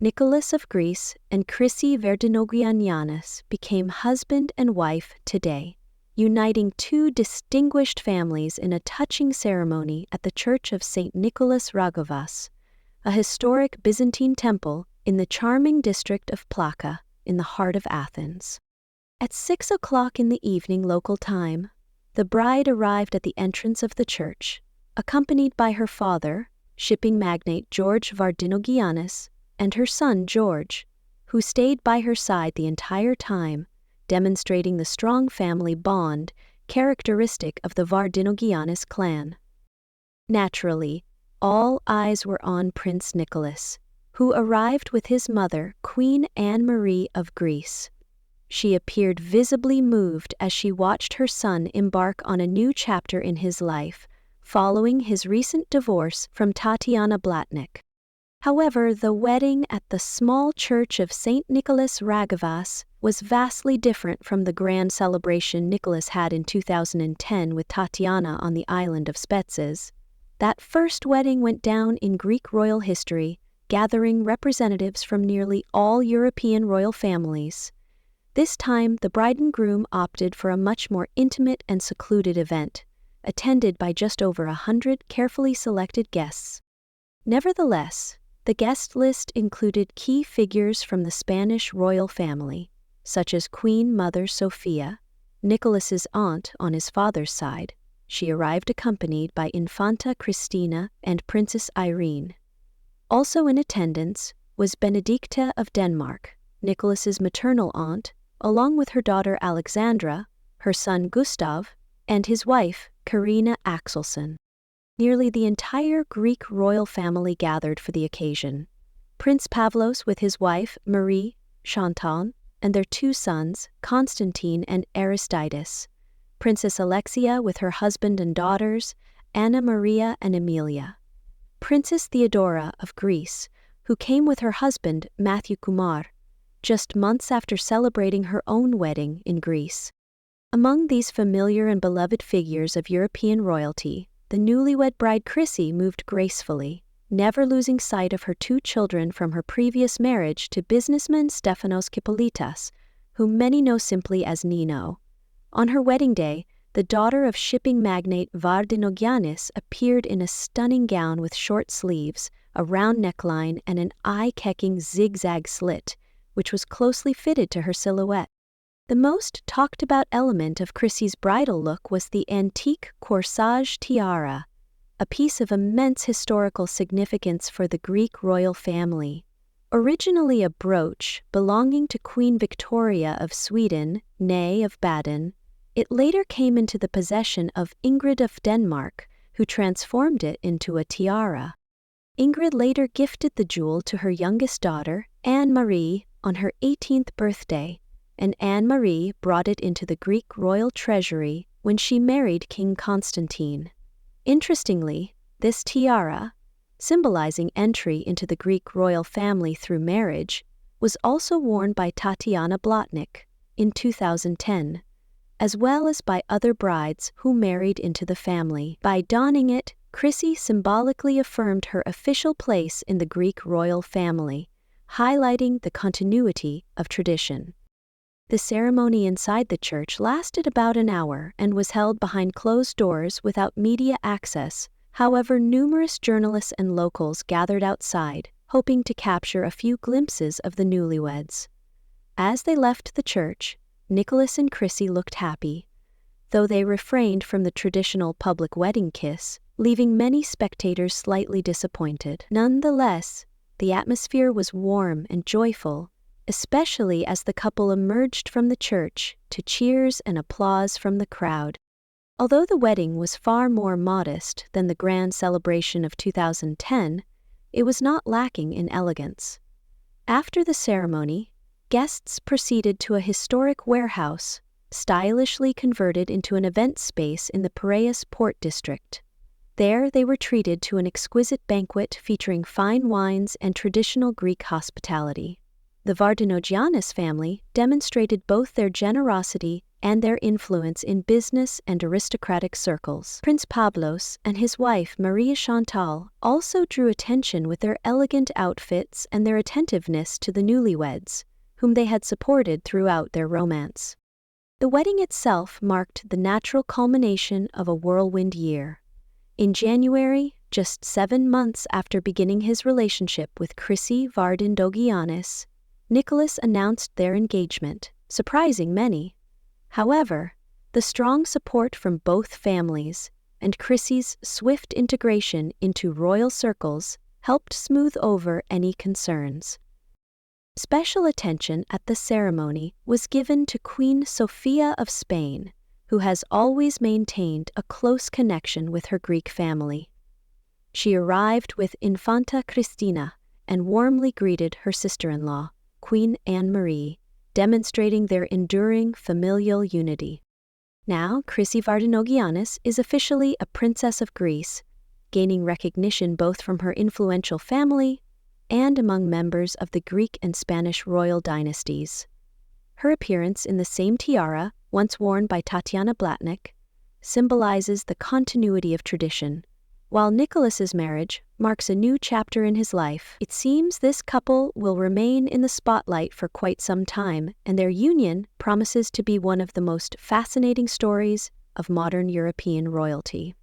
Nicholas of Greece and Chrissy Vardinogiannis became husband and wife today, uniting two distinguished families in a touching ceremony at the Church of St. Nicholas Ragavas, a historic Byzantine temple in the charming district of Plaka in the heart of Athens. At 6 o'clock in the evening local time, the bride arrived at the entrance of the church, accompanied by her father, shipping magnate George Vardinogiannis, and her son George, who stayed by her side the entire time, demonstrating the strong family bond characteristic of the Vardinogiannis clan. Naturally, all eyes were on Prince Nicholas, who arrived with his mother, Queen Anne-Marie of Greece. She appeared visibly moved as she watched her son embark on a new chapter in his life, following his recent divorce from Tatiana Blatnik. However, the wedding at the small church of St. Nicholas Ragavas was vastly different from the grand celebration Nicholas had in 2010 with Tatiana on the island of Spetses. That first wedding went down in Greek royal history, gathering representatives from nearly all European royal families. This time, the bride and groom opted for a much more intimate and secluded event, attended by just over 100 carefully selected guests. Nevertheless, the guest list included key figures from the Spanish royal family, such as Queen Mother Sofia, Nicholas's aunt on his father's side. She arrived accompanied by Infanta Cristina and Princess Irene. Also in attendance was Benedicta of Denmark, Nicholas's maternal aunt, along with her daughter Alexandra, her son Gustav, and his wife, Karina Axelsson. Nearly the entire Greek royal family gathered for the occasion. Prince Pavlos with his wife, Marie, Chantal, and their two sons, Constantine and Aristides. Princess Alexia with her husband and daughters, Anna Maria and Emilia. Princess Theodora of Greece, who came with her husband, Matthew Kumar, just months after celebrating her own wedding in Greece. Among these familiar and beloved figures of European royalty, the newlywed bride Chrissy moved gracefully, never losing sight of her two children from her previous marriage to businessman Stefanos Kipolitas, whom many know simply as Nino. On her wedding day, the daughter of shipping magnate Vardinogiannis appeared in a stunning gown with short sleeves, a round neckline, and an eye-catching zigzag slit, which was closely fitted to her silhouette. The most talked-about element of Chrissy's bridal look was the Antique Corsage Tiara, a piece of immense historical significance for the Greek royal family. Originally a brooch belonging to Queen Victoria of Sweden, née of Baden, it later came into the possession of Ingrid of Denmark, who transformed it into a tiara. Ingrid later gifted the jewel to her youngest daughter, Anne-Marie, on her 18th birthday, and Anne-Marie brought it into the Greek royal treasury when she married King Constantine. Interestingly, this tiara, symbolizing entry into the Greek royal family through marriage, was also worn by Tatiana Blatnik in 2010, as well as by other brides who married into the family. By donning it, Chrissy symbolically affirmed her official place in the Greek royal family, highlighting the continuity of tradition. The ceremony inside the church lasted about an hour and was held behind closed doors without media access. However, numerous journalists and locals gathered outside, hoping to capture a few glimpses of the newlyweds. As they left the church, Nicholas and Chrissy looked happy, though they refrained from the traditional public wedding kiss, leaving many spectators slightly disappointed. Nonetheless, the atmosphere was warm and joyful, especially as the couple emerged from the church to cheers and applause from the crowd. Although the wedding was far more modest than the grand celebration of 2010, it was not lacking in elegance. After the ceremony, guests proceeded to a historic warehouse, stylishly converted into an event space in the Piraeus Port District. There they were treated to an exquisite banquet featuring fine wines and traditional Greek hospitality. The Vardinogiannis family demonstrated both their generosity and their influence in business and aristocratic circles. Prince Pavlos and his wife Maria Chantal also drew attention with their elegant outfits and their attentiveness to the newlyweds, whom they had supported throughout their romance. The wedding itself marked the natural culmination of a whirlwind year. In January, just 7 months after beginning his relationship with Chrissy Vardinogiannis, Nicholas announced their engagement, surprising many. However, the strong support from both families and Chrissy's swift integration into royal circles helped smooth over any concerns. Special attention at the ceremony was given to Queen Sofia of Spain, who has always maintained a close connection with her Greek family. She arrived with Infanta Cristina and warmly greeted her sister-in-law, Queen Anne-Marie, demonstrating their enduring familial unity. Now, Chrissy Vardinogiannis is officially a princess of Greece, gaining recognition both from her influential family and among members of the Greek and Spanish royal dynasties. Her appearance in the same tiara, once worn by Tatiana Blatnik, symbolizes the continuity of tradition. While Nicholas's marriage marks a new chapter in his life, it seems this couple will remain in the spotlight for quite some time, and their union promises to be one of the most fascinating stories of modern European royalty.